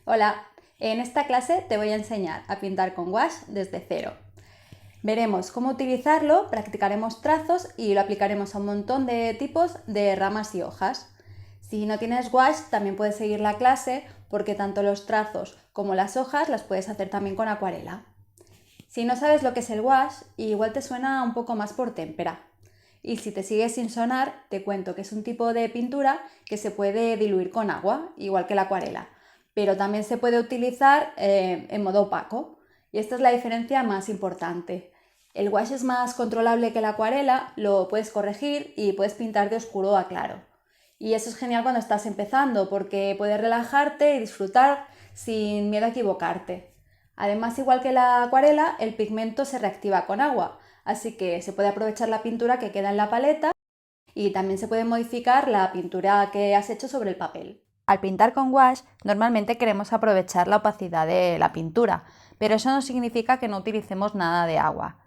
Hola, en esta clase te voy a enseñar a pintar con gouache desde cero. Veremos cómo utilizarlo, practicaremos trazos y lo aplicaremos a un montón de tipos de ramas y hojas. Si no tienes gouache, también puedes seguir la clase porque tanto los trazos como las hojas las puedes hacer también con acuarela. Si no sabes lo que es el gouache, igual te suena un poco más por témpera. Y si te sigue sin sonar, te cuento que es un tipo de pintura que se puede diluir con agua, igual que la acuarela, pero también se puede utilizar en modo opaco. Y esta es la diferencia más importante. El gouache es más controlable que la acuarela, lo puedes corregir y puedes pintar de oscuro a claro. Y eso es genial cuando estás empezando porque puedes relajarte y disfrutar sin miedo a equivocarte. Además, igual que la acuarela, el pigmento se reactiva con agua, así que se puede aprovechar la pintura que queda en la paleta y también se puede modificar la pintura que has hecho sobre el papel. Al pintar con gouache, normalmente queremos aprovechar la opacidad de la pintura, pero eso no significa que no utilicemos nada de agua.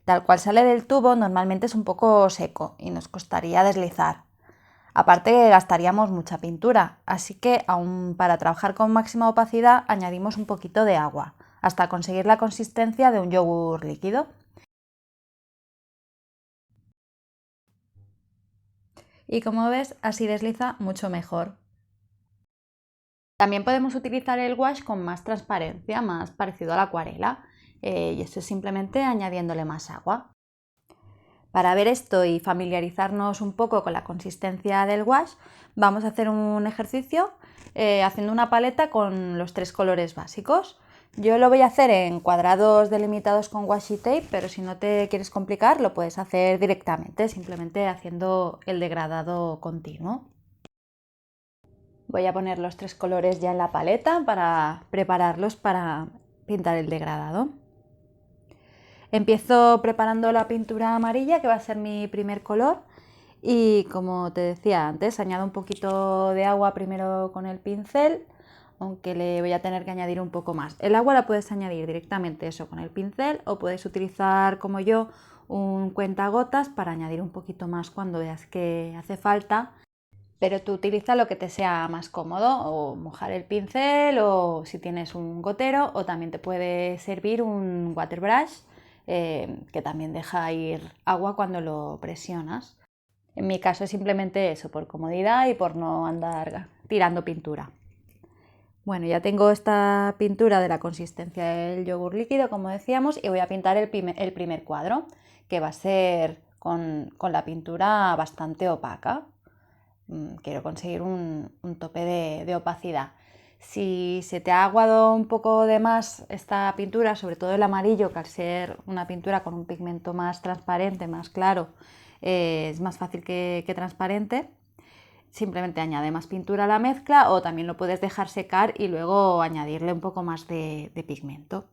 Tal cual sale del tubo, normalmente es un poco seco y nos costaría deslizar. Aparte gastaríamos mucha pintura, así que aún para trabajar con máxima opacidad añadimos un poquito de agua, hasta conseguir la consistencia de un yogur líquido. Y como ves, así desliza mucho mejor. También podemos utilizar el gouache con más transparencia, más parecido a la acuarela, y esto es simplemente añadiéndole más agua. Para ver esto y familiarizarnos un poco con la consistencia del gouache, vamos a hacer un ejercicio haciendo una paleta con los tres colores básicos. Yo lo voy a hacer en cuadrados delimitados con washi tape, pero si no te quieres complicar lo puedes hacer directamente, simplemente haciendo el degradado continuo. Voy a poner los tres colores ya en la paleta para prepararlos para pintar el degradado. Empiezo preparando la pintura amarilla, que va a ser mi primer color, y como te decía antes, añado un poquito de agua primero con el pincel, aunque le voy a tener que añadir un poco más. El agua la puedes añadir directamente eso con el pincel o puedes utilizar como yo un cuentagotas para añadir un poquito más cuando veas que hace falta, pero tú utiliza lo que te sea más cómodo, o mojar el pincel o si tienes un gotero, o también te puede servir un water brush que también deja ir agua cuando lo presionas. En mi caso es simplemente eso, por comodidad y por no andar tirando pintura. Bueno, ya tengo esta pintura de la consistencia del yogur líquido, como decíamos, y voy a pintar el primer cuadro, que va a ser con la pintura bastante opaca. Quiero conseguir un tope de opacidad. Si se te ha aguado un poco de más esta pintura, sobre todo el amarillo, que al ser una pintura con un pigmento más transparente, más claro, es más fácil que transparente, simplemente añade más pintura a la mezcla o también lo puedes dejar secar y luego añadirle un poco más de pigmento.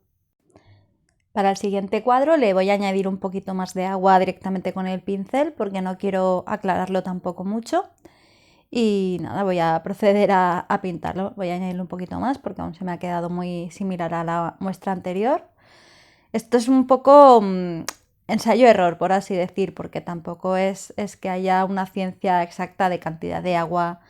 Para el siguiente cuadro le voy a añadir un poquito más de agua directamente con el pincel porque no quiero aclararlo tampoco mucho. Y nada, voy a proceder a pintarlo. Voy a añadirle un poquito más porque aún se me ha quedado muy similar a la muestra anterior. Esto es un poco ensayo-error, por así decir, porque tampoco es que haya una ciencia exacta de cantidad de agua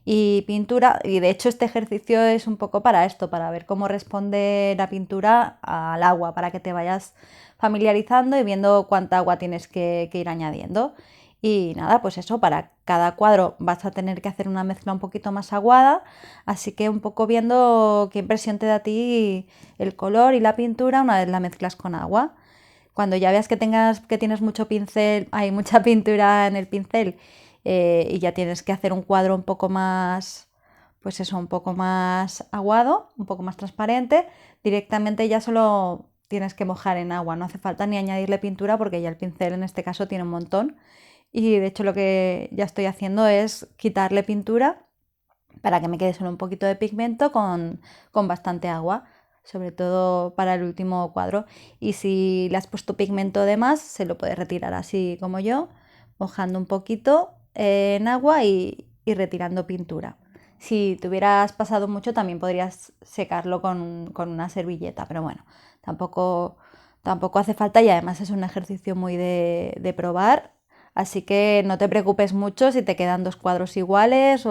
y pintura. Y de hecho este ejercicio es un poco para esto, para ver cómo responde la pintura al agua, para que te vayas familiarizando y viendo cuánta agua tienes que ir añadiendo. Y nada, pues eso, para cada cuadro vas a tener que hacer una mezcla un poquito más aguada, así que un poco viendo qué impresión te da a ti el color y la pintura una vez la mezclas con agua. Cuando ya veas que tienes mucho pincel, hay mucha pintura en el pincel y ya tienes que hacer un cuadro un poco más, pues eso, un poco más aguado, un poco más transparente, directamente ya solo tienes que mojar en agua, no hace falta ni añadirle pintura porque ya el pincel en este caso tiene un montón. Y de hecho lo que ya estoy haciendo es quitarle pintura para que me quede solo un poquito de pigmento con bastante agua, sobre todo para el último cuadro. Y si le has puesto pigmento de más, se lo puedes retirar así como yo, mojando un poquito en agua y retirando pintura. Si te hubieras pasado mucho, también podrías secarlo con una servilleta, pero bueno, tampoco hace falta y además es un ejercicio muy de probar. Así que no te preocupes mucho si te quedan dos cuadros iguales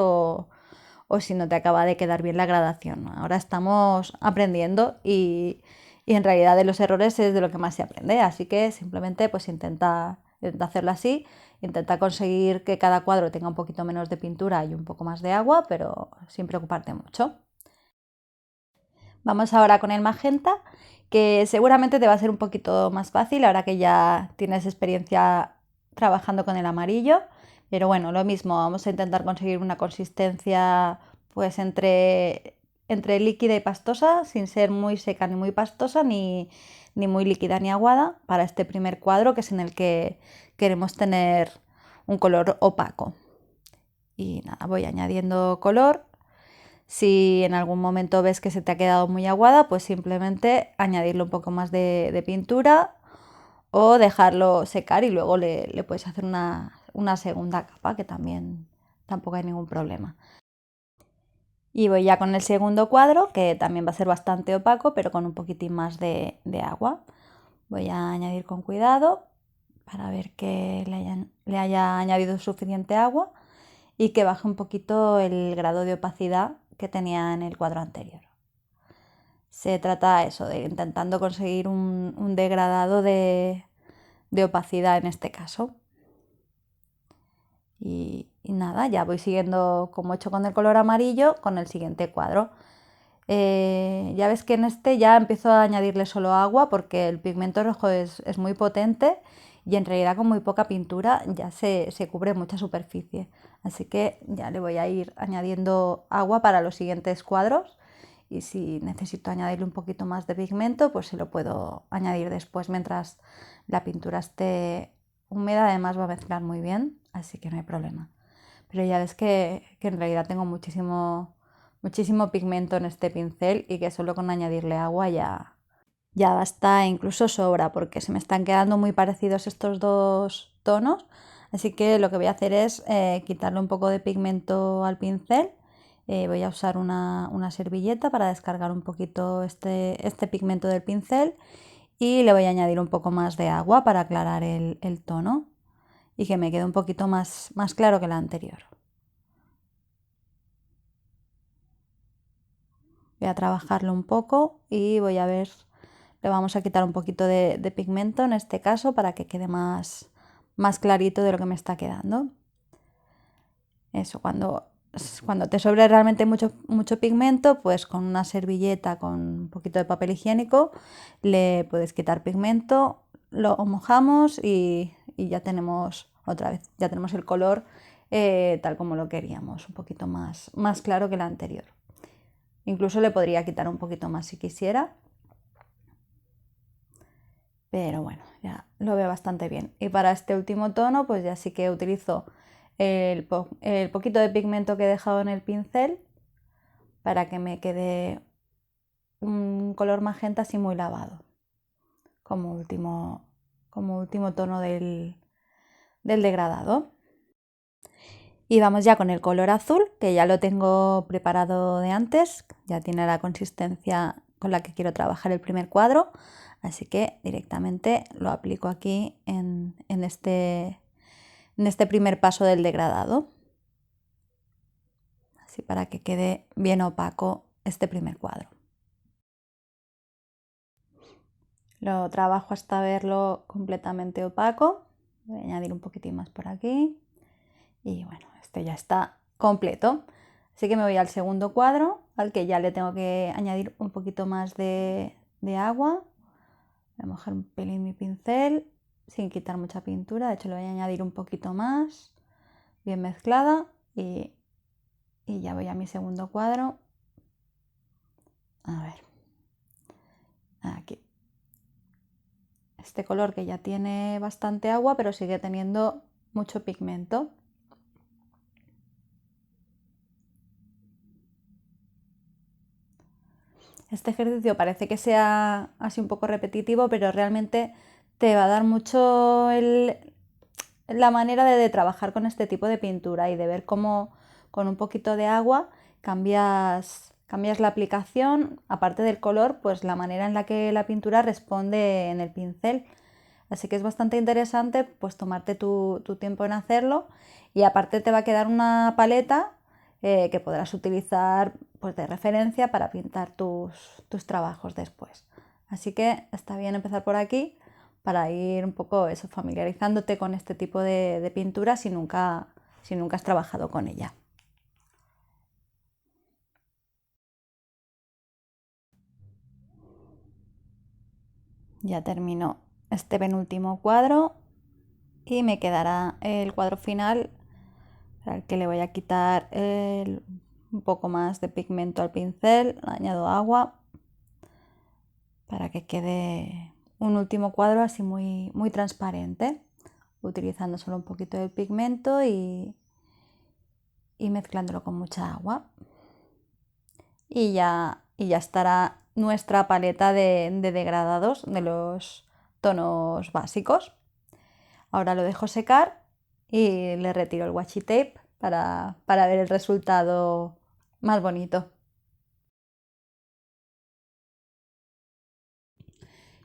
o si no te acaba de quedar bien la gradación. Ahora estamos aprendiendo y en realidad de los errores es de lo que más se aprende, así que simplemente pues intenta hacerlo así, intenta conseguir que cada cuadro tenga un poquito menos de pintura y un poco más de agua, pero sin preocuparte mucho. Vamos ahora con el magenta, que seguramente te va a ser un poquito más fácil ahora que ya tienes experiencia trabajando con el amarillo, pero bueno, lo mismo, vamos a intentar conseguir una consistencia pues entre líquida y pastosa, sin ser muy seca ni muy pastosa, ni muy líquida ni aguada, para este primer cuadro que es en el que queremos tener un color opaco. Y nada, voy añadiendo color. Si en algún momento ves que se te ha quedado muy aguada, pues simplemente añadirle un poco más de pintura o dejarlo secar y luego le puedes hacer una segunda capa, que también tampoco hay ningún problema. Y voy ya con el segundo cuadro, que también va a ser bastante opaco, pero con un poquitín más de agua. Voy a añadir con cuidado para ver que le haya añadido suficiente agua y que baje un poquito el grado de opacidad que tenía en el cuadro anterior. Se trata eso, de intentando conseguir un degradado de opacidad en este caso. Y nada, ya voy siguiendo como he hecho con el color amarillo con el siguiente cuadro. Ya ves que en este ya empiezo a añadirle solo agua porque el pigmento rojo es muy potente y en realidad con muy poca pintura ya se cubre mucha superficie. Así que ya le voy a ir añadiendo agua para los siguientes cuadros y si necesito añadirle un poquito más de pigmento pues se lo puedo añadir después mientras la pintura esté húmeda. Además va a mezclar muy bien, así que no hay problema. Pero ya ves que en realidad tengo muchísimo pigmento en este pincel y que solo con añadirle agua ya basta, incluso sobra, porque se me están quedando muy parecidos estos dos tonos. Así que lo que voy a hacer es quitarle un poco de pigmento al pincel. Voy a usar una servilleta para descargar un poquito este pigmento del pincel y le voy a añadir un poco más de agua para aclarar el tono y que me quede un poquito más claro que el anterior. Voy a trabajarlo un poco y voy a ver, le vamos a quitar un poquito de pigmento en este caso para que quede más clarito de lo que me está quedando. Eso, cuando te sobre realmente mucho pigmento, pues con una servilleta con un poquito de papel higiénico le puedes quitar pigmento, lo mojamos y ya tenemos otra vez, ya tenemos el color tal como lo queríamos, un poquito más claro que el anterior. Incluso le podría quitar un poquito más si quisiera. Pero bueno, ya lo veo bastante bien. Y para este último tono, pues ya sí que utilizo el poquito de pigmento que he dejado en el pincel para que me quede un color magenta así muy lavado. Como último tono del degradado. Y vamos ya con el color azul, que ya lo tengo preparado de antes, ya tiene la consistencia con la que quiero trabajar el primer cuadro, así que directamente lo aplico aquí en este primer paso del degradado, así para que quede bien opaco este primer cuadro. Lo trabajo hasta verlo completamente opaco, voy a añadir un poquitín más por aquí y bueno, este ya está completo. Así que me voy al segundo cuadro, al que ya le tengo que añadir un poquito más de agua. Voy a mojar un pelín mi pincel sin quitar mucha pintura, de hecho le voy a añadir un poquito más, bien mezclada y ya voy a mi segundo cuadro. A ver, aquí. Este color que ya tiene bastante agua pero sigue teniendo mucho pigmento. Este ejercicio parece que sea así un poco repetitivo, pero realmente te va a dar mucho la manera de trabajar con este tipo de pintura y de ver cómo con un poquito de agua cambias la aplicación, aparte del color, pues la manera en la que la pintura responde en el pincel. Así que es bastante interesante pues tomarte tu tiempo en hacerlo y aparte te va a quedar una paleta que podrás utilizar pues, de referencia para pintar tus trabajos después. Así que está bien empezar por aquí para ir un poco eso, familiarizándote con este tipo de pintura si nunca has trabajado con ella. Ya termino este penúltimo cuadro y me quedará el cuadro final al que le voy a quitar un poco más de pigmento al pincel, añado agua para que quede un último cuadro así muy, muy transparente, utilizando solo un poquito del pigmento y mezclándolo con mucha agua. Y ya estará nuestra paleta de degradados de los tonos básicos. Ahora lo dejo secar y le retiro el washi tape para ver el resultado más bonito.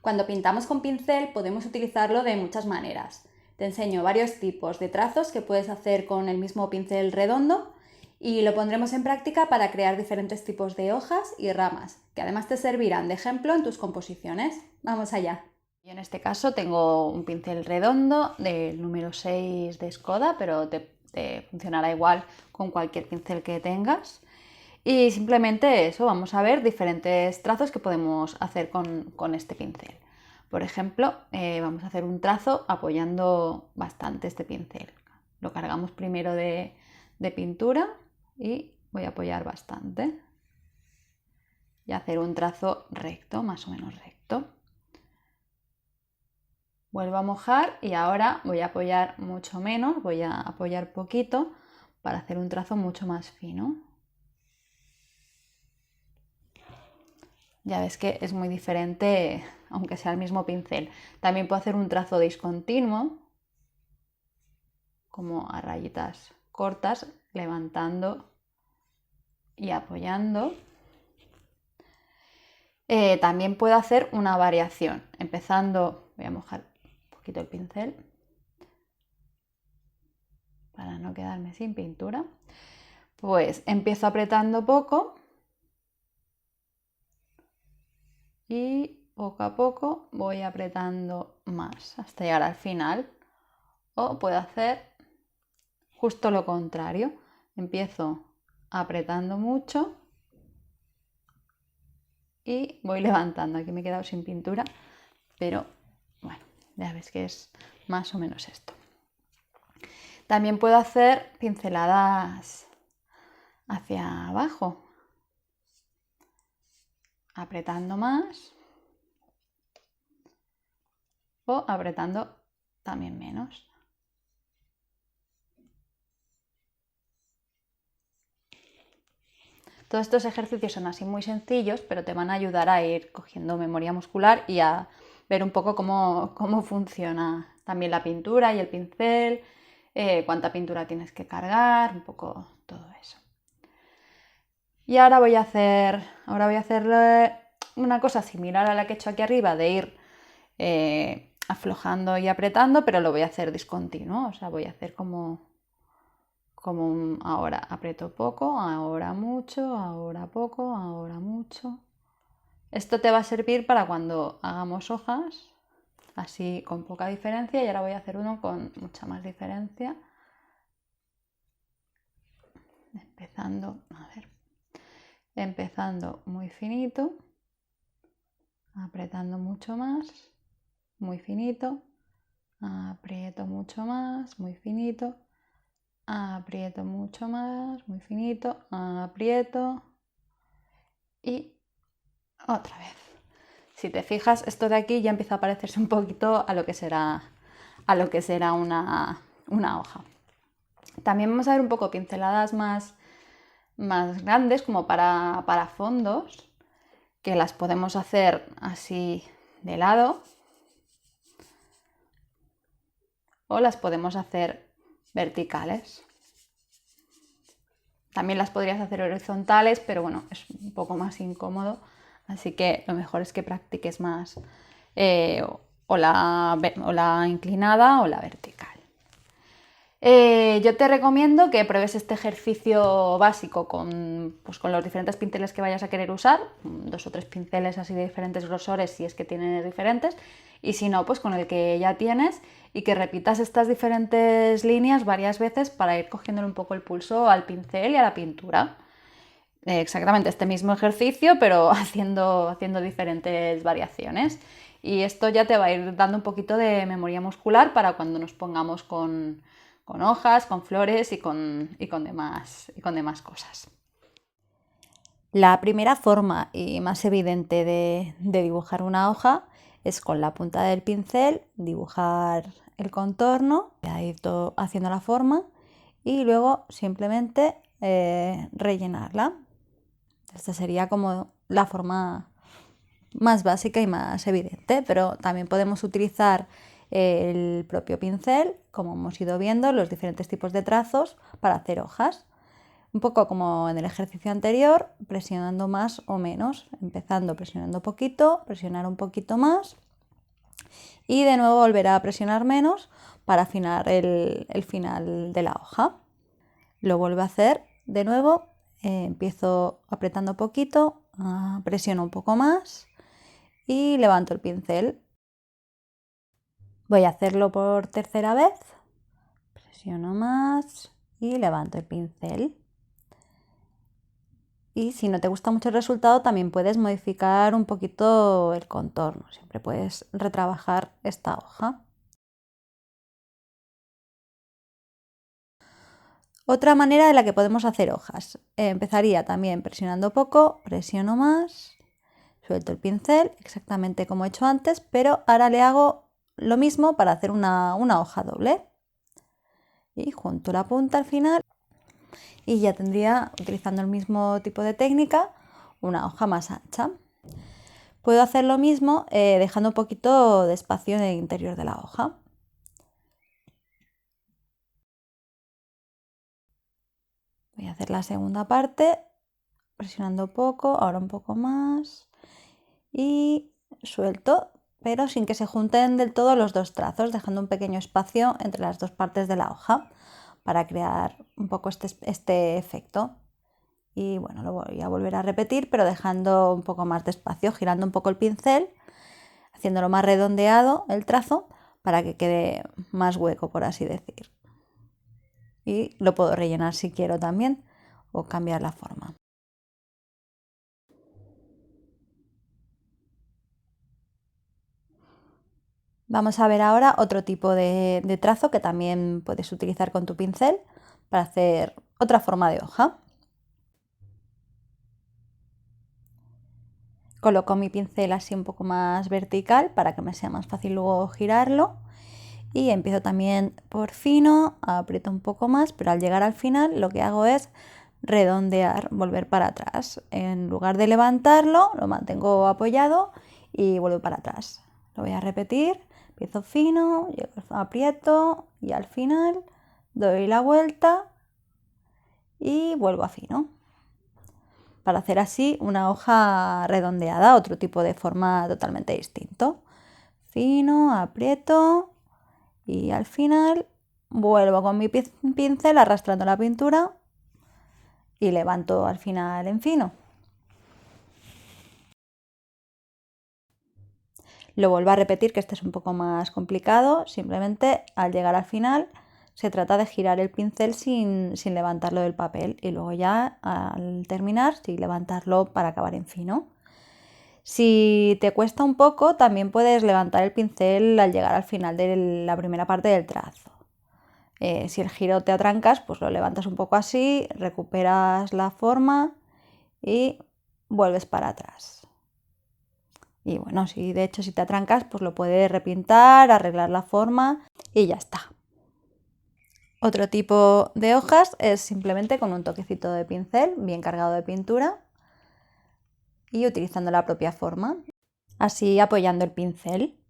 Cuando pintamos con pincel podemos utilizarlo de muchas maneras. Te enseño varios tipos de trazos que puedes hacer con el mismo pincel redondo y lo pondremos en práctica para crear diferentes tipos de hojas y ramas, que además te servirán de ejemplo en tus composiciones. ¡Vamos allá! Yo en este caso tengo un pincel redondo del número 6 de Escoda, pero te funcionará igual con cualquier pincel que tengas. Y simplemente eso, vamos a ver diferentes trazos que podemos hacer con este pincel. Por ejemplo, vamos a hacer un trazo apoyando bastante este pincel. Lo cargamos primero de pintura y voy a apoyar bastante. Y hacer un trazo recto, más o menos recto. Vuelvo a mojar y ahora voy a apoyar mucho menos, voy a apoyar poquito para hacer un trazo mucho más fino. Ya ves que es muy diferente, aunque sea el mismo pincel. También puedo hacer un trazo discontinuo, como a rayitas cortas, levantando y apoyando. También puedo hacer una variación, empezando, voy a mojar un poquito el pincel para no quedarme sin pintura. Pues empiezo apretando poco y poco a poco voy apretando más hasta llegar al final. O puedo hacer justo lo contrario. Empiezo apretando mucho y voy levantando. Aquí me he quedado sin pintura, pero bueno, ya ves que es más o menos esto. También puedo hacer pinceladas hacia abajo, apretando más o apretando también menos. Todos estos ejercicios son así muy sencillos, pero te van a ayudar a ir cogiendo memoria muscular y a ver un poco cómo funciona también la pintura y el pincel, cuánta pintura tienes que cargar, un poco todo eso. Y ahora voy a hacer una cosa similar a la que he hecho aquí arriba, de ir aflojando y apretando, pero lo voy a hacer discontinuo, o sea, voy a hacer como ahora aprieto poco, ahora mucho, ahora poco, ahora mucho. Esto te va a servir para cuando hagamos hojas, así con poca diferencia, y ahora voy a hacer uno con mucha más diferencia. Empezando muy finito, apretando mucho más, muy finito, aprieto mucho más, muy finito, aprieto mucho más, muy finito, aprieto y otra vez. Si te fijas, esto de aquí ya empieza a parecerse un poquito a lo que será una hoja. También vamos a ver un poco pinceladas más grandes, como para fondos, que las podemos hacer así de lado o las podemos hacer verticales. También las podrías hacer horizontales, pero bueno, es un poco más incómodo, así que lo mejor es que practiques más o la inclinada o la vertical. Yo te recomiendo que pruebes este ejercicio básico pues, con los diferentes pinceles que vayas a querer usar, 2 o 3 pinceles así de diferentes grosores si es que tienes diferentes, y si no, pues con el que ya tienes, y que repitas estas diferentes líneas varias veces para ir cogiéndole un poco el pulso al pincel y a la pintura. Exactamente este mismo ejercicio, pero haciendo diferentes variaciones. Y esto ya te va a ir dando un poquito de memoria muscular para cuando nos pongamos con hojas, con flores y con demás cosas. La primera forma y más evidente de dibujar una hoja es con la punta del pincel dibujar el contorno, ir haciendo la forma y luego simplemente rellenarla. Esta sería como la forma más básica y más evidente, pero también podemos utilizar el propio pincel, como hemos ido viendo, los diferentes tipos de trazos para hacer hojas. Un poco como en el ejercicio anterior, presionando más o menos, empezando presionando poquito, presionar un poquito más y de nuevo volver a presionar menos para afinar el final de la hoja. Lo vuelvo a hacer de nuevo, empiezo apretando poquito, presiono un poco más y levanto el pincel. Voy a hacerlo por tercera vez, presiono más y levanto el pincel. Y si no te gusta mucho el resultado, también puedes modificar un poquito el contorno. Siempre puedes retrabajar esta hoja. Otra manera de la que podemos hacer hojas. Empezaría también presionando poco, presiono más, suelto el pincel, exactamente como he hecho antes, pero ahora le hago lo mismo para hacer una hoja doble. Y junto la punta al final y ya tendría, utilizando el mismo tipo de técnica, una hoja más ancha. Puedo hacer lo mismo dejando un poquito de espacio en el interior de la hoja. Voy a hacer la segunda parte, presionando poco, ahora un poco más y suelto, pero sin que se junten del todo los dos trazos, dejando un pequeño espacio entre las dos partes de la hoja para crear un poco este efecto. Y bueno, lo voy a volver a repetir, pero dejando un poco más de espacio, girando un poco el pincel, haciéndolo más redondeado el trazo para que quede más hueco, por así decir. Y lo puedo rellenar si quiero también o cambiar la forma. Vamos a ver ahora otro tipo de trazo que también puedes utilizar con tu pincel para hacer otra forma de hoja. Coloco mi pincel así un poco más vertical para que me sea más fácil luego girarlo. Y empiezo también por fino, aprieto un poco más, pero al llegar al final lo que hago es redondear, volver para atrás. En lugar de levantarlo, lo mantengo apoyado y vuelvo para atrás. Lo voy a repetir, empiezo fino, aprieto y al final doy la vuelta y vuelvo a fino. Para hacer así una hoja redondeada, otro tipo de forma totalmente distinto. Fino, aprieto y al final vuelvo con mi pincel arrastrando la pintura y levanto al final en fino. Lo vuelvo a repetir, que este es un poco más complicado. Simplemente al llegar al final se trata de girar el pincel sin levantarlo del papel y luego ya al terminar sí levantarlo para acabar en fino. Si te cuesta un poco, también puedes levantar el pincel al llegar al final de la primera parte del trazo. Si el giro te atrancas, pues lo levantas un poco así, recuperas la forma y vuelves para atrás. Y bueno, de hecho si te atrancas, pues lo puedes repintar, arreglar la forma y ya está. Otro tipo de hojas es simplemente con un toquecito de pincel bien cargado de pintura y utilizando la propia forma, así apoyando el pincel.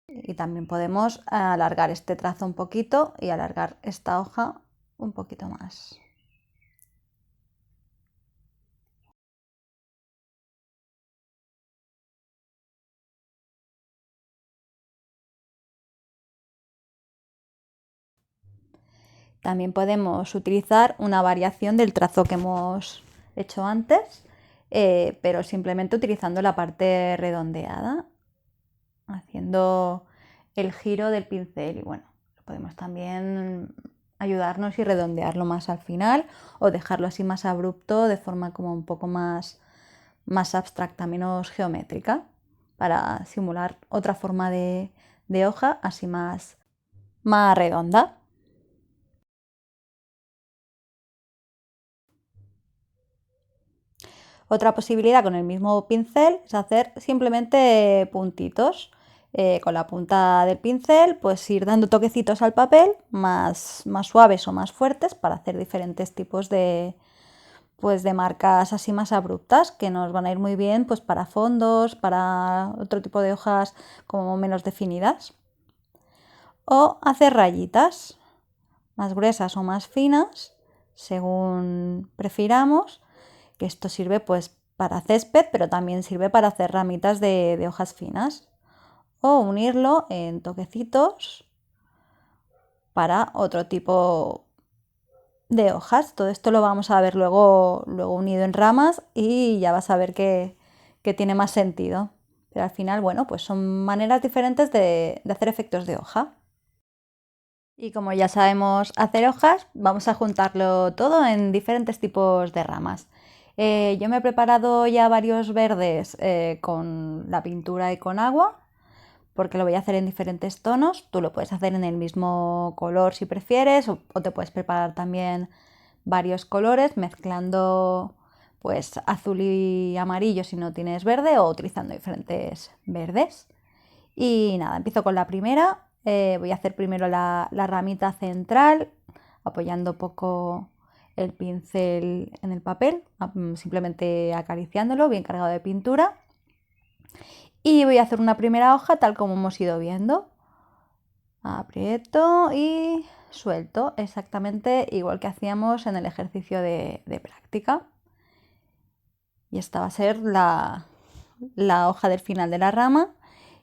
Y también podemos alargar este trazo un poquito y alargar esta hoja un poquito más. También podemos utilizar una variación del trazo que hemos hecho antes, pero simplemente utilizando la parte redondeada, haciendo el giro del pincel. Y bueno, podemos también ayudarnos y redondearlo más al final o dejarlo así más abrupto de forma como un poco más abstracta, menos geométrica, para simular otra forma de hoja así más redonda. Otra posibilidad con el mismo pincel es hacer simplemente puntitos. Con la punta del pincel, pues ir dando toquecitos al papel más suaves o más fuertes para hacer diferentes tipos de, pues, de marcas así más abruptas que nos van a ir muy bien pues para fondos, para otro tipo de hojas como menos definidas. O hacer rayitas más gruesas o más finas según prefiramos, que esto sirve pues para césped, pero también sirve para hacer ramitas de hojas finas, o unirlo en toquecitos para otro tipo de hojas. Todo esto lo vamos a ver luego unido en ramas y ya vas a ver que tiene más sentido. Pero al final, bueno, pues son maneras diferentes de hacer efectos de hoja. Y como ya sabemos hacer hojas, vamos a juntarlo todo en diferentes tipos de ramas. Yo me he preparado ya varios verdes con la pintura y con agua, porque lo voy a hacer en diferentes tonos. Tú lo puedes hacer en el mismo color si prefieres, o te puedes preparar también varios colores mezclando pues azul y amarillo si no tienes verde, o utilizando diferentes verdes. Y nada, empiezo con la primera. Voy a hacer primero la ramita central, apoyando poco el pincel en el papel, simplemente acariciándolo, bien cargado de pintura. Y voy a hacer una primera hoja tal como hemos ido viendo. Aprieto y suelto, exactamente igual que hacíamos en el ejercicio de práctica. Y esta va a ser la hoja del final de la rama.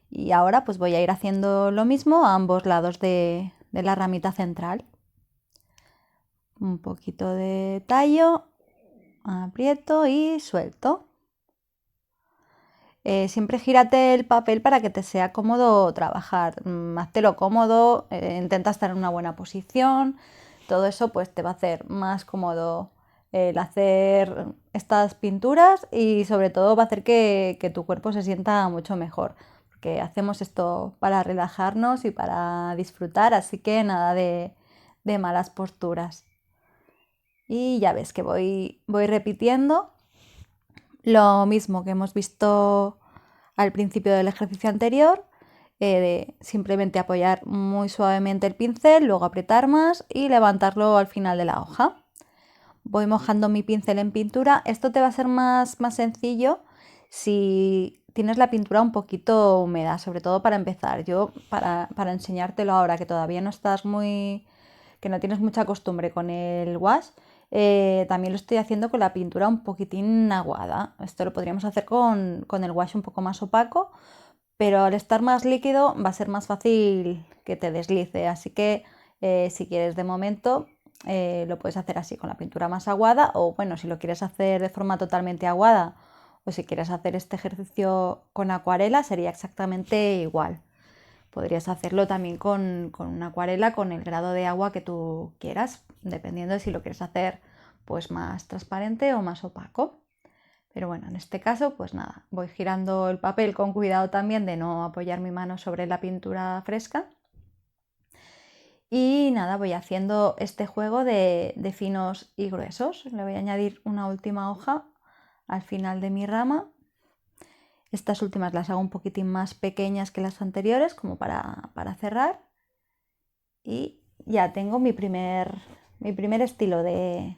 Y ahora pues voy a ir haciendo lo mismo a ambos lados de la ramita central. Un poquito de tallo, aprieto y suelto. Siempre gírate el papel para que te sea cómodo trabajar. Háztelo cómodo, intenta estar en una buena posición. Todo eso pues te va a hacer más cómodo el hacer estas pinturas, y sobre todo va a hacer que tu cuerpo se sienta mucho mejor. Porque hacemos esto para relajarnos y para disfrutar, así que nada de malas posturas. Y ya ves que voy repitiendo lo mismo que hemos visto al principio del ejercicio anterior, de simplemente apoyar muy suavemente el pincel, luego apretar más y levantarlo al final de la hoja. Voy mojando mi pincel en pintura. Esto te va a ser más sencillo si tienes la pintura un poquito húmeda, sobre todo para empezar. Yo, para enseñártelo ahora, que todavía no estás que no tienes mucha costumbre con el wash, también lo estoy haciendo con la pintura un poquitín aguada. Esto lo podríamos hacer con el wash un poco más opaco, pero al estar más líquido va a ser más fácil que te deslice. Así que si quieres de momento lo puedes hacer así con la pintura más aguada, o bueno, si lo quieres hacer de forma totalmente aguada, o si quieres hacer este ejercicio con acuarela, sería exactamente igual. Podrías hacerlo también con una acuarela con el grado de agua que tú quieras, dependiendo de si lo quieres hacer pues más transparente o más opaco. Pero bueno, en este caso pues nada, voy girando el papel con cuidado también de no apoyar mi mano sobre la pintura fresca. Y nada, voy haciendo este juego de finos y gruesos. Le voy a añadir una última hoja al final de mi rama. Estas últimas las hago un poquitín más pequeñas que las anteriores, como para cerrar. Y ya tengo mi primer estilo de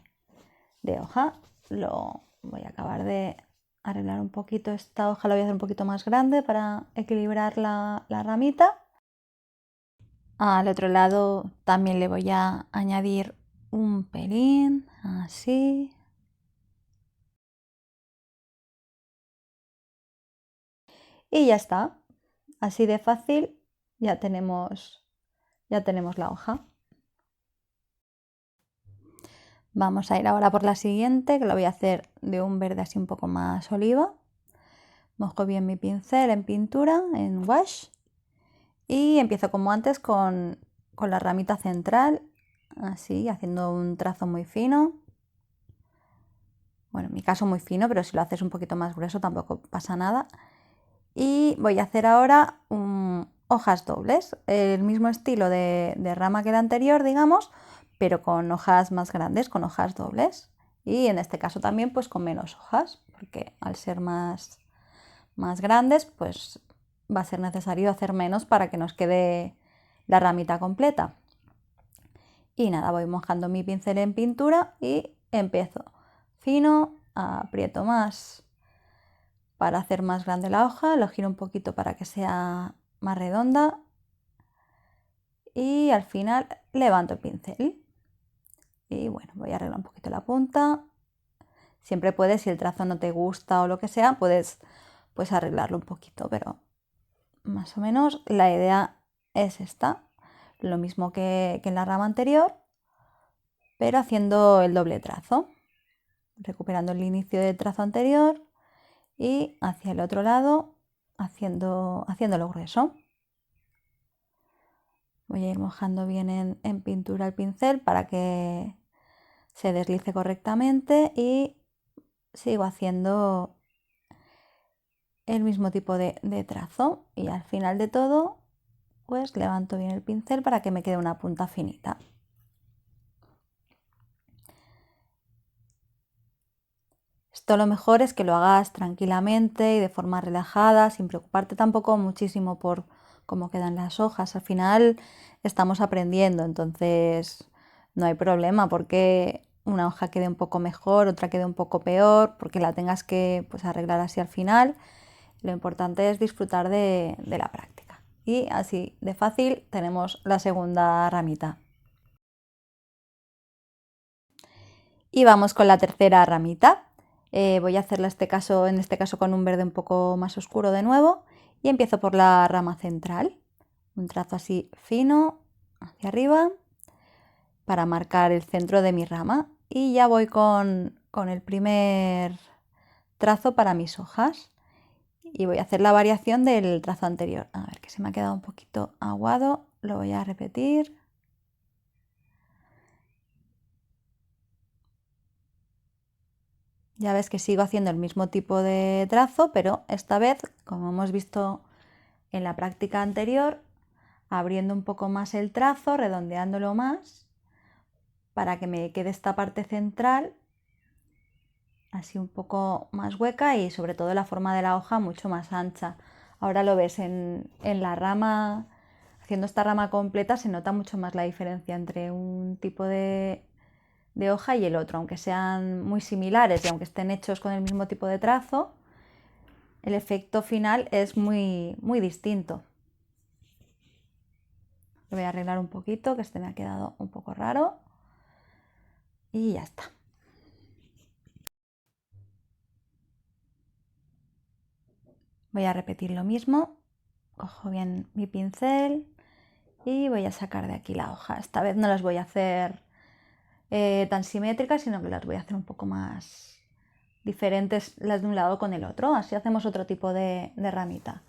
hoja. Lo voy a acabar de arreglar un poquito esta hoja, la voy a hacer un poquito más grande para equilibrar la ramita. Al otro lado también le voy a añadir un pelín, así. Y ya está. Así de fácil ya tenemos la hoja. Vamos a ir ahora por la siguiente, que lo voy a hacer de un verde así un poco más oliva. Mojo bien mi pincel en pintura, en wash, y empiezo como antes con la ramita central, así, haciendo un trazo muy fino. Bueno, en mi caso muy fino, pero si lo haces un poquito más grueso tampoco pasa nada. Y voy a hacer ahora hojas dobles, el mismo estilo de rama que el anterior, digamos, pero con hojas más grandes, con hojas dobles. Y en este caso también pues con menos hojas, porque al ser más grandes pues va a ser necesario hacer menos para que nos quede la ramita completa. Y nada, voy mojando mi pincel en pintura y empiezo fino, aprieto más para hacer más grande la hoja, lo giro un poquito para que sea más redonda y al final levanto el pincel. Y bueno, voy a arreglar un poquito la punta. Siempre puedes, si el trazo no te gusta o lo que sea, puedes pues arreglarlo un poquito, pero más o menos la idea es esta. Lo mismo que en la rama anterior, pero haciendo el doble trazo. Recuperando el inicio del trazo anterior y hacia el otro lado haciéndolo grueso. Voy a ir mojando bien en pintura el pincel para que se deslice correctamente y sigo haciendo el mismo tipo de trazo y al final de todo pues levanto bien el pincel para que me quede una punta finita. Esto lo mejor es que lo hagas tranquilamente y de forma relajada, sin preocuparte tampoco muchísimo por cómo quedan las hojas. Al final estamos aprendiendo, entonces no hay problema porque una hoja quede un poco mejor, otra quede un poco peor, porque la tengas que pues, arreglar así al final. Lo importante es disfrutar de la práctica. Y así de fácil tenemos la segunda ramita. Y vamos con la tercera ramita. Voy a hacerla en este caso con un verde un poco más oscuro de nuevo y empiezo por la rama central. Un trazo así fino hacia arriba para marcar el centro de mi rama y ya voy con el primer trazo para mis hojas y voy a hacer la variación del trazo anterior. A ver, que se me ha quedado un poquito aguado, lo voy a repetir. Ya ves que sigo haciendo el mismo tipo de trazo, pero esta vez, como hemos visto en la práctica anterior, abriendo un poco más el trazo, redondeándolo más, para que me quede esta parte central así un poco más hueca y sobre todo la forma de la hoja mucho más ancha. Ahora lo ves en la rama, haciendo esta rama completa se nota mucho más la diferencia entre un tipo de hoja y el otro, aunque sean muy similares y aunque estén hechos con el mismo tipo de trazo, el efecto final es muy distinto. Lo voy a arreglar un poquito, que este me ha quedado un poco raro y ya está. Voy a repetir lo mismo, cojo bien mi pincel y voy a sacar de aquí la hoja. Esta vez no las voy a hacer tan simétricas, sino que las voy a hacer un poco más diferentes las de un lado con el otro. Así hacemos otro tipo de ramita.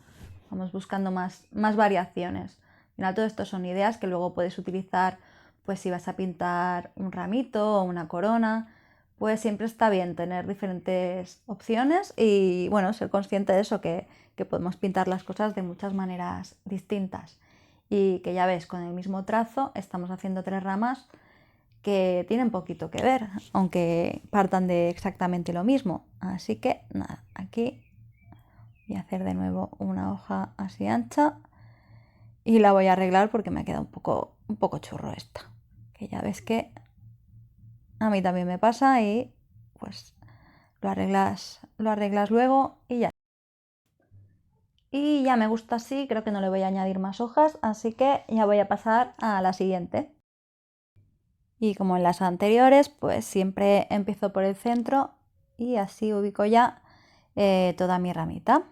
Vamos buscando más variaciones. Al final todo esto son ideas que luego puedes utilizar pues si vas a pintar un ramito o una corona, pues siempre está bien tener diferentes opciones y bueno, ser consciente de eso, que podemos pintar las cosas de muchas maneras distintas y que ya ves, con el mismo trazo estamos haciendo tres ramas que tienen poquito que ver, aunque partan de exactamente lo mismo. Así que nada, aquí voy a hacer de nuevo una hoja así ancha y la voy a arreglar porque me ha quedado un poco churro esta, que ya ves que a mí también me pasa y pues lo arreglas luego y ya. Y ya me gusta así, creo que no le voy a añadir más hojas, así que ya voy a pasar a la siguiente. Y como en las anteriores, pues siempre empiezo por el centro y así ubico ya toda mi ramita.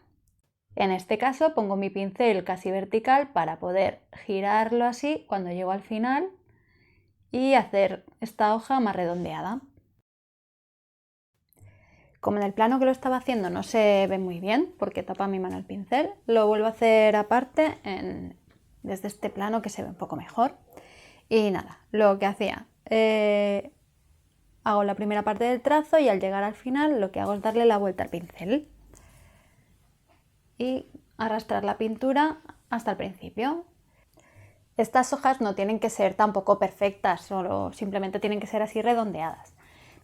En este caso pongo mi pincel casi vertical para poder girarlo así cuando llego al final y hacer esta hoja más redondeada. Como en el plano que lo estaba haciendo no se ve muy bien porque tapa mi mano el pincel, lo vuelvo a hacer aparte desde este plano que se ve un poco mejor. Y nada, lo que hacía, hago la primera parte del trazo y al llegar al final lo que hago es darle la vuelta al pincel y arrastrar la pintura hasta el principio. Estas hojas no tienen que ser tampoco perfectas, solo simplemente tienen que ser así redondeadas.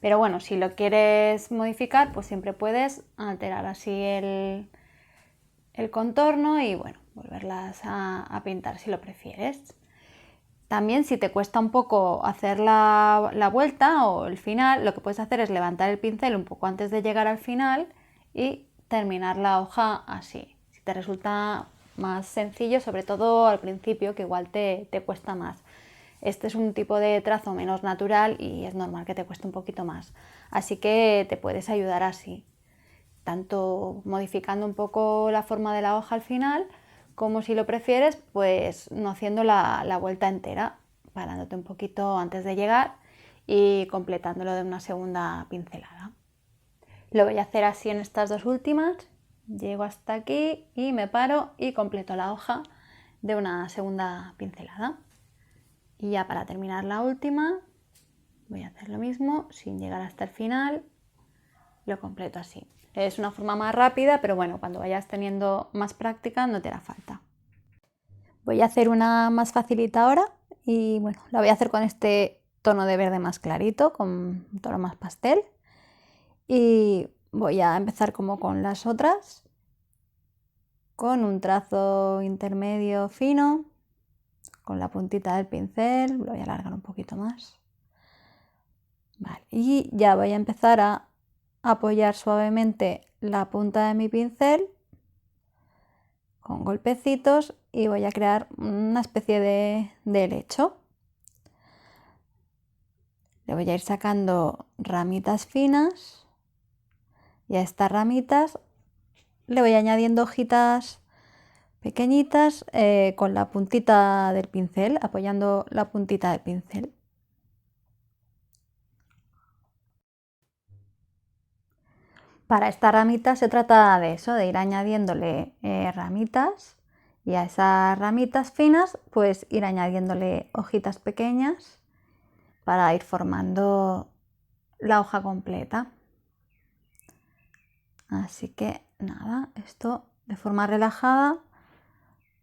Pero bueno, si lo quieres modificar, pues siempre puedes alterar así el contorno y bueno, volverlas a pintar si lo prefieres. También si te cuesta un poco hacer la vuelta o el final, lo que puedes hacer es levantar el pincel un poco antes de llegar al final y terminar la hoja así. Si te resulta más sencillo, sobre todo al principio, que igual te cuesta más. Este es un tipo de trazo menos natural y es normal que te cueste un poquito más. Así que te puedes ayudar así, tanto modificando un poco la forma de la hoja al final, como si lo prefieres, pues no haciendo la vuelta entera, parándote un poquito antes de llegar y completándolo de una segunda pincelada. Lo voy a hacer así en estas dos últimas, llego hasta aquí y me paro y completo la hoja de una segunda pincelada. Y ya para terminar la última voy a hacer lo mismo sin llegar hasta el final, lo completo así. Es una forma más rápida, pero bueno, cuando vayas teniendo más práctica no te hará falta. Voy a hacer una más facilita ahora y bueno, la voy a hacer con este tono de verde más clarito, con un tono más pastel. Y voy a empezar como con las otras, con un trazo intermedio fino, con la puntita del pincel, lo voy a alargar un poquito más. Vale, y ya voy a empezar a apoyar suavemente la punta de mi pincel con golpecitos y voy a crear una especie de helecho. Le voy a ir sacando ramitas finas y a estas ramitas le voy añadiendo hojitas pequeñitas con la puntita del pincel, apoyando la puntita del pincel. Para esta ramita se trata de eso, de ir añadiéndole ramitas y a esas ramitas finas pues ir añadiéndole hojitas pequeñas para ir formando la hoja completa. Así que nada, esto de forma relajada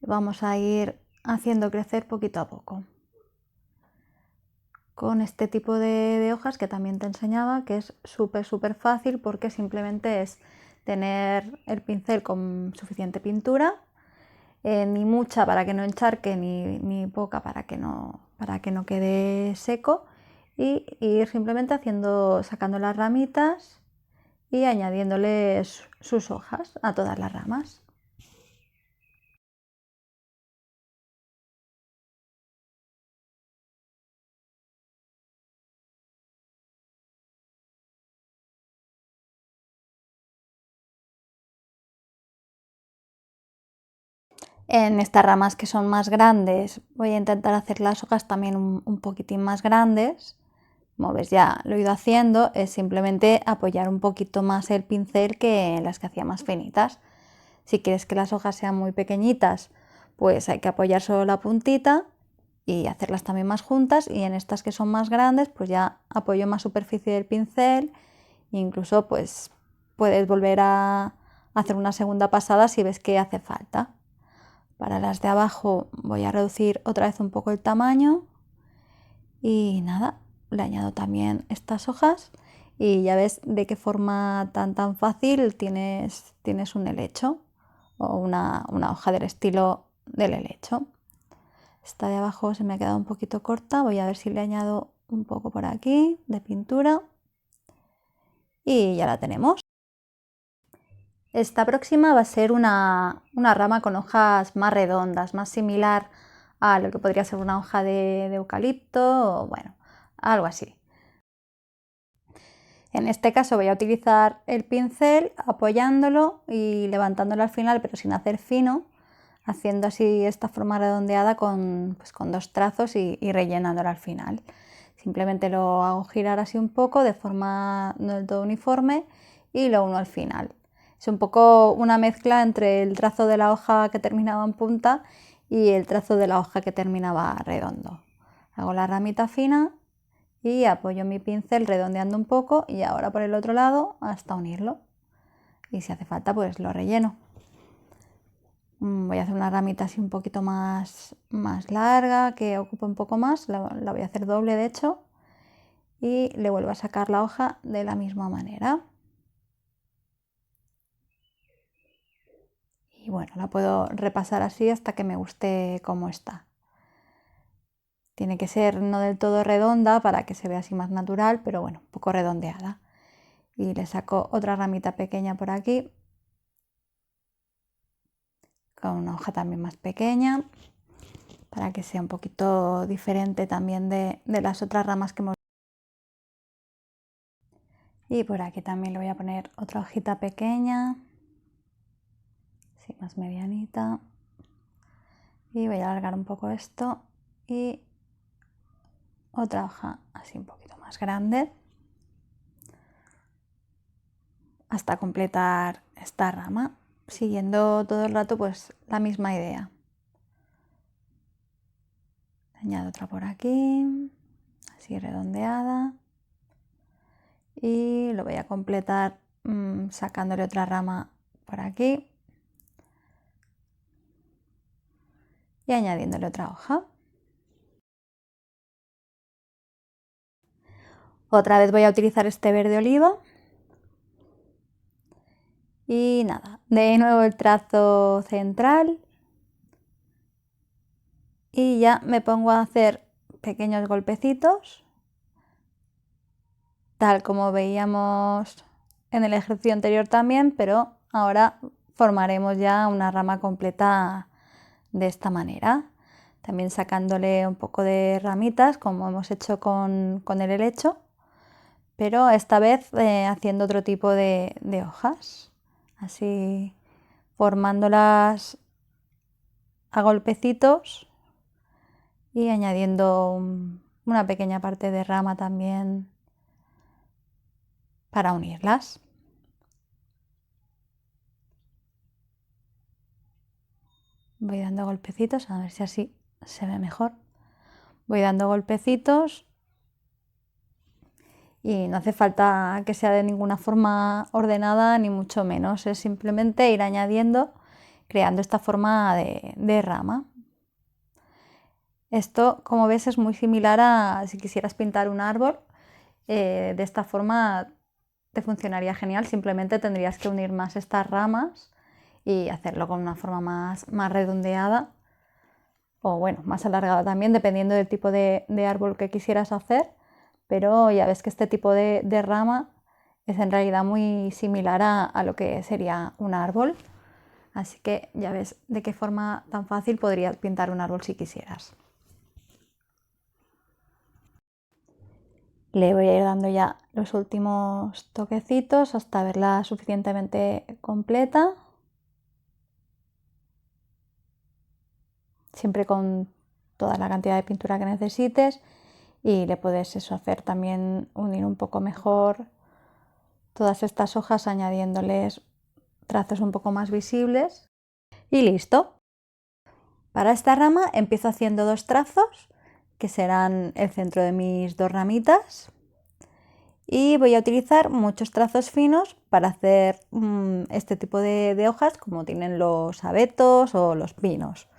vamos a ir haciendo crecer poquito a poco. Con este tipo de hojas que también te enseñaba, que es súper fácil porque simplemente es tener el pincel con suficiente pintura, ni mucha para que no encharque, ni poca para que no quede seco, y ir simplemente sacando las ramitas y añadiéndoles sus hojas a todas las ramas. En estas ramas que son más grandes voy a intentar hacer las hojas también un poquitín más grandes. Como ves ya lo he ido haciendo, es simplemente apoyar un poquito más el pincel que en las que hacía más finitas. Si quieres que las hojas sean muy pequeñitas, pues hay que apoyar solo la puntita y hacerlas también más juntas, y en estas que son más grandes pues ya apoyo más superficie del pincel e incluso pues puedes volver a hacer una segunda pasada si ves que hace falta. Para las de abajo voy a reducir otra vez un poco el tamaño y nada, le añado también estas hojas y ya ves de qué forma tan fácil tienes un helecho o una hoja del estilo del helecho. Esta de abajo se me ha quedado un poquito corta, voy a ver si le añado un poco por aquí de pintura y ya la tenemos. Esta próxima va a ser una rama con hojas más redondas, más similar a lo que podría ser una hoja de eucalipto o bueno, algo así. En este caso voy a utilizar el pincel apoyándolo y levantándolo al final, pero sin hacer fino, haciendo así esta forma redondeada pues con 2 trazos y rellenándola al final. Simplemente lo hago girar así un poco de forma no del todo uniforme y lo uno al final. Es un poco una mezcla entre el trazo de la hoja que terminaba en punta y el trazo de la hoja que terminaba redondo. Hago la ramita fina y apoyo mi pincel redondeando un poco y ahora por el otro lado hasta unirlo. Y si hace falta pues lo relleno. Voy a hacer una ramita así un poquito más larga, que ocupe un poco más, la voy a hacer doble de hecho, y le vuelvo a sacar la hoja de la misma manera. Y bueno, la puedo repasar así hasta que me guste cómo está. Tiene que ser no del todo redonda para que se vea así más natural, pero bueno, un poco redondeada. Y le saco otra ramita pequeña por aquí, con una hoja también más pequeña, para que sea un poquito diferente también de las otras ramas que hemos. Y por aquí también le voy a poner otra hojita pequeña, así más medianita. Y voy a alargar un poco esto y otra hoja así un poquito más grande, hasta completar esta rama, siguiendo todo el rato pues la misma idea. Añado otra por aquí, así redondeada, y lo voy a completar sacándole otra rama por aquí y añadiéndole otra hoja. Otra vez voy a utilizar este verde oliva y nada, de nuevo el trazo central y ya me pongo a hacer pequeños golpecitos, tal como veíamos en el ejercicio anterior también, pero ahora formaremos ya una rama completa de esta manera, también sacándole un poco de ramitas como hemos hecho con el helecho, pero esta vez haciendo otro tipo de hojas, así formándolas a golpecitos y añadiendo una pequeña parte de rama también para unirlas. Voy dando golpecitos, a ver si así se ve mejor. Voy dando golpecitos y no hace falta que sea de ninguna forma ordenada ni mucho menos, es simplemente ir añadiendo, creando esta forma de rama. Esto, como ves, es muy similar a si quisieras pintar un árbol. De esta forma te funcionaría genial, simplemente tendrías que unir más estas ramas y hacerlo con una forma más redondeada o bueno, más alargada también, dependiendo del tipo de árbol que quisieras hacer, pero ya ves que este tipo de rama es en realidad muy similar a lo que sería un árbol, así que ya ves de qué forma tan fácil podrías pintar un árbol si quisieras. Le voy a ir dando ya los últimos toquecitos hasta verla suficientemente completa. Siempre con toda la cantidad de pintura que necesites y le puedes hacer también unir un poco mejor todas estas hojas añadiéndoles trazos un poco más visibles y listo. Para esta rama empiezo haciendo 2 trazos que serán el centro de mis 2 ramitas y voy a utilizar muchos trazos finos para hacer este tipo de hojas como tienen los abetos o los pinos.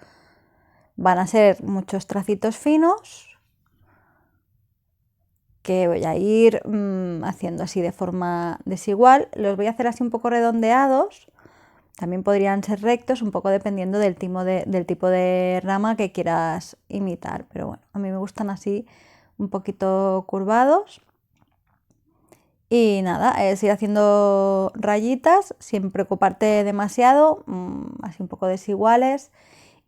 Van a ser muchos tracitos finos que voy a ir haciendo así de forma desigual. Los voy a hacer así un poco redondeados. También podrían ser rectos, un poco dependiendo del tipo de rama que quieras imitar. Pero bueno, a mí me gustan así un poquito curvados. Y nada, es ir haciendo rayitas sin preocuparte demasiado, así un poco desiguales.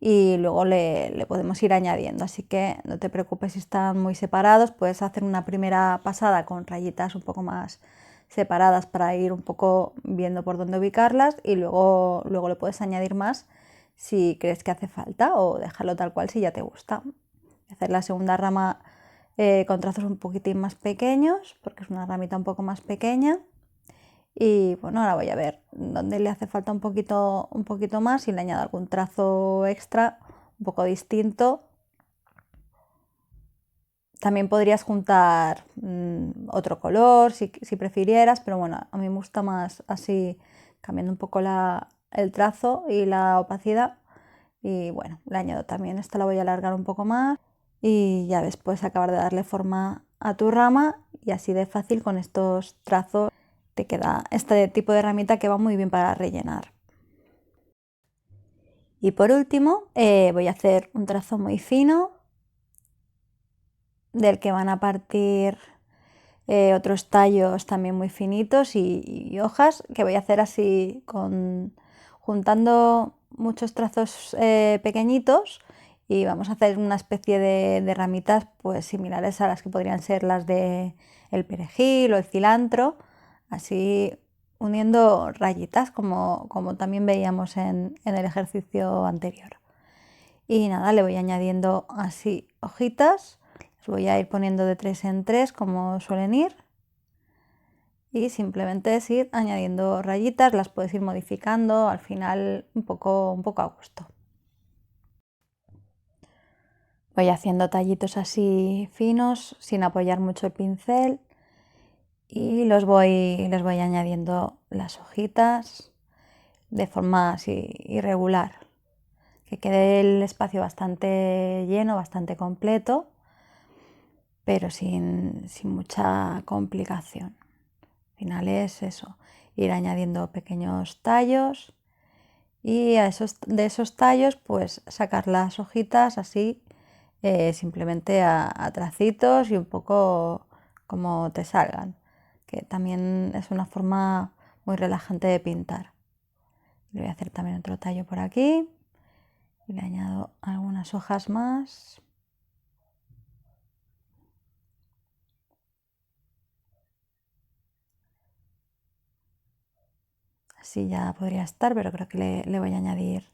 Y luego le podemos ir añadiendo, así que no te preocupes si están muy separados, puedes hacer una primera pasada con rayitas un poco más separadas para ir un poco viendo por dónde ubicarlas y luego le puedes añadir más si crees que hace falta o dejarlo tal cual si ya te gusta. Voy a hacer la segunda rama con trazos un poquitín más pequeños porque es una ramita un poco más pequeña. Y bueno, ahora voy a ver dónde le hace falta un poquito más y le añado algún trazo extra un poco distinto. También podrías juntar otro color si prefirieras, pero bueno, a mí me gusta más así, cambiando un poco el trazo y la opacidad. Y bueno, le añado también, esta la voy a alargar un poco más y ya después acabar de darle forma a tu rama y así de fácil con estos trazos te queda este tipo de ramita que va muy bien para rellenar. Y por último voy a hacer un trazo muy fino del que van a partir otros tallos también muy finitos y hojas que voy a hacer así juntando muchos trazos pequeñitos y vamos a hacer una especie de ramitas pues similares a las que podrían ser las de el perejil o el cilantro, así uniendo rayitas como también veíamos en el ejercicio anterior. Y nada, le voy añadiendo así hojitas, las voy a ir poniendo de 3 en 3 como suelen ir. Y simplemente es ir añadiendo rayitas, las puedes ir modificando al final un poco a gusto. Voy haciendo tallitos así finos sin apoyar mucho el pincel y les voy añadiendo las hojitas de forma así irregular, que quede el espacio bastante lleno, bastante completo, pero sin mucha complicación. Al final es eso, ir añadiendo pequeños tallos y de esos tallos pues sacar las hojitas así simplemente a tracitos y un poco como te salgan, que también es una forma muy relajante de pintar. Le voy a hacer también otro tallo por aquí y le añado algunas hojas más. Así ya podría estar, pero creo que le voy a añadir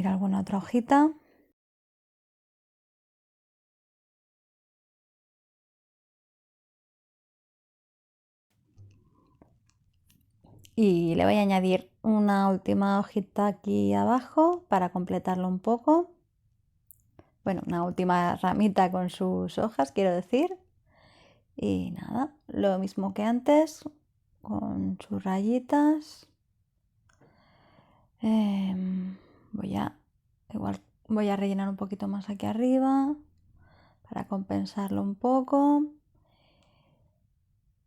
alguna otra hojita. Y le voy a añadir una última hojita aquí abajo para completarlo un poco. Bueno, una última ramita con sus hojas, quiero decir. Y nada, lo mismo que antes, con sus rayitas. Igual voy a rellenar un poquito más aquí arriba para compensarlo un poco.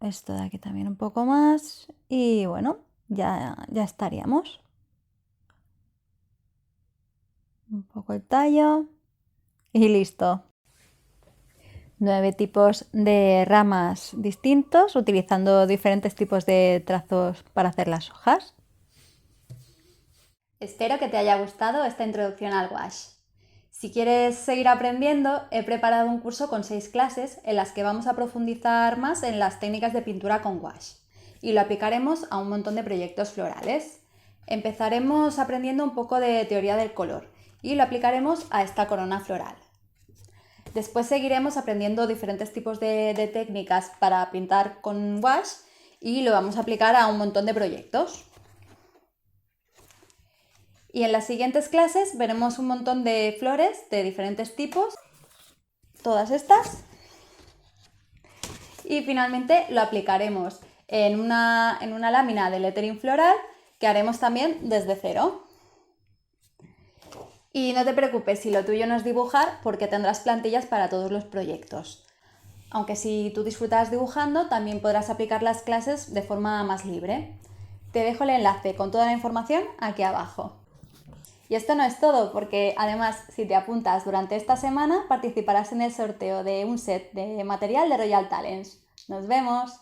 Esto de aquí también un poco más. Y bueno, ya estaríamos. Un poco el tallo y listo. 9 tipos de ramas distintos utilizando diferentes tipos de trazos para hacer las hojas. Espero que te haya gustado esta introducción al gouache. Si quieres seguir aprendiendo, he preparado un curso con 6 clases en las que vamos a profundizar más en las técnicas de pintura con gouache y lo aplicaremos a un montón de proyectos florales. Empezaremos aprendiendo un poco de teoría del color y lo aplicaremos a esta corona floral. Después seguiremos aprendiendo diferentes tipos de técnicas para pintar con gouache y lo vamos a aplicar a un montón de proyectos. Y en las siguientes clases veremos un montón de flores de diferentes tipos, todas estas. Y finalmente lo aplicaremos en una lámina de lettering floral que haremos también desde cero. Y no te preocupes si lo tuyo no es dibujar, porque tendrás plantillas para todos los proyectos. Aunque si tú disfrutas dibujando, también podrás aplicar las clases de forma más libre. Te dejo el enlace con toda la información aquí abajo. Y esto no es todo, porque además, si te apuntas durante esta semana, participarás en el sorteo de un set de material de Royal Talents. ¡Nos vemos!